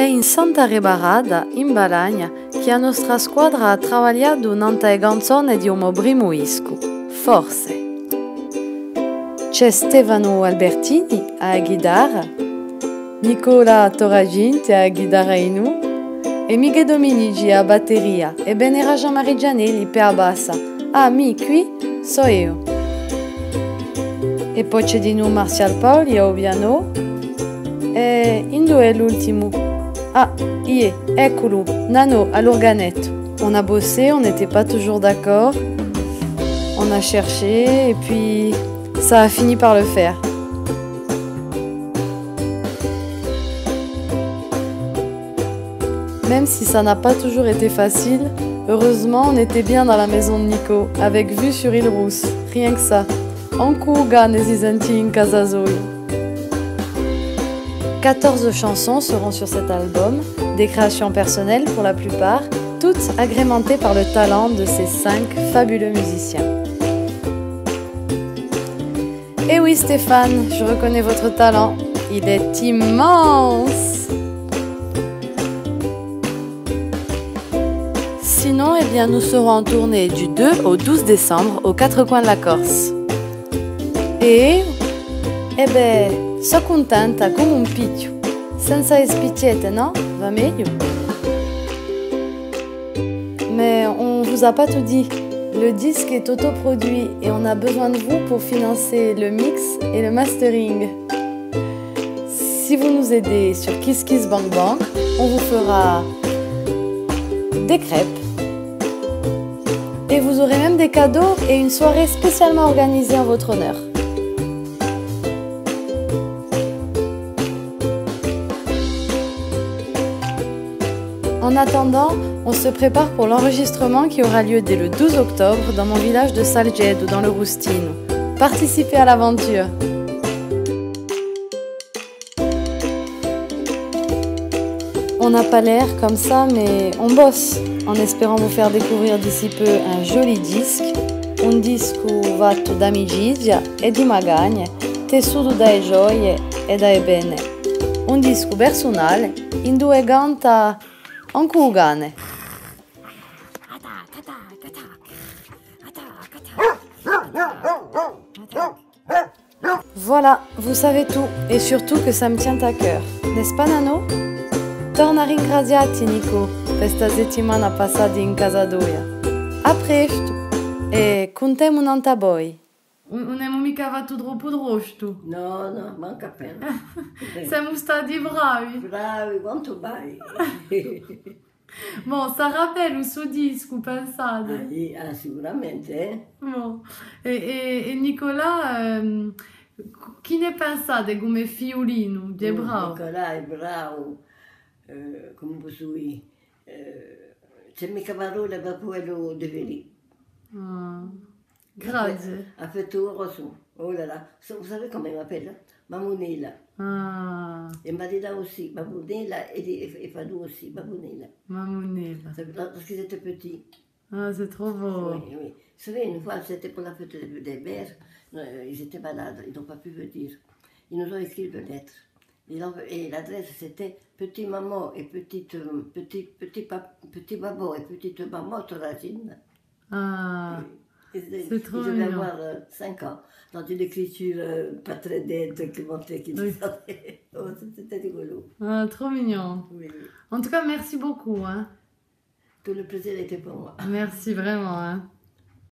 È in Santa Rebarada, in Balagna, che la nostra squadra ha lavorato nella canzone di Uomo Brimuiscu, Forse. C'è Stefano Albertini a chitarra, Nicola Toraginti a chitarra inu, e Miguel Dominici a batteria e Benera Jean-Marie Gianelli per la bassa. Ah, qui so io. E poi c'è di noi Martial Paoli au piano e Indo è l'ultimo. Ah, eccolo, Nano à l'organette. On a bossé, on n'était pas toujours d'accord. On a cherché et puis ça a fini par le faire. Même si ça n'a pas toujours été facile, heureusement on était bien dans la maison de Nico, avec vue sur Île Rousse, rien que ça. Ankuga nesizenti in Casazoi. 14 chansons seront sur cet album, des créations personnelles pour la plupart, toutes agrémentées par le talent de ces 5 fabuleux musiciens. Eh oui Stéphane, je reconnais votre talent, il est immense! Sinon, eh bien, nous serons en tournée du 2 au 12 décembre aux 4 coins de la Corse. E, so contenta come un picchio, senza spicciette, no? Va meglio. Mais on vous a pas tout dit. Le disque est autoproduit et on a besoin de vous pour financer le mix et le mastering. Si vous nous aidez sur Kiss Kiss Bang Bang, on vous fera des crêpes. Et vous aurez même des cadeaux et une soirée spécialement organisée en votre honneur. En attendant, on se prépare pour l'enregistrement qui aura lieu dès le 12 octobre dans mon village de Salgedo, dans le Roustino. Participez à l'aventure. On n'a pas l'air comme ça, mais on bosse, en espérant vous faire découvrir d'ici peu un joli disque, un disco fatto d'amicizia e di magagne, tessuto dalle gioie e dai bene. Un disco personale in due canta Ankugane. Voilà, vous savez tout, et surtout que ça me tient à cœur, n'est-ce pas Nano? Torna ringraziati Nico, questa settimana passata in Casadoia. A presto, e contiamo un'anta boi. Non abbiamo mica fatto troppo drosto. No, manca appena. Siamo stati bravi. Bravi, quanto bravi. Bon, ça rappelle il suo disco, pensate. Sicuramente, eh? Bon. E Nicola, chi ne pensate come fiolino? È bravo? Nicola è bravo, come posso dire, c'è mica parole per quello di venire. Grazie. Ha fatto un rosso, oh là là, vous savez comment il m'appelle? Mamonella. Et Madina aussi, Mamonella et Fadou aussi, Mamonella. Mamonella. Parce qu'ils étaient petits. Ah, c'est trop beau. Oui. Vous savez, une fois, c'était pour la fête des mères, ils étaient malades, ils n'ont pas pu venir. Ils nous ont écrit une lettre. Et l'adresse, c'était Petit Maman et Petit Maman et Petite Maman Toragine. C'est trop mignon. Ils devaient avoir 5 ans, dans une écriture pas très nette qui montrait qu'ils savaient. Oh, c'était rigolo. Ah, trop mignon. Oui. En tout cas, merci beaucoup. Hein. Tout le plaisir était pour moi. Merci vraiment. Hein.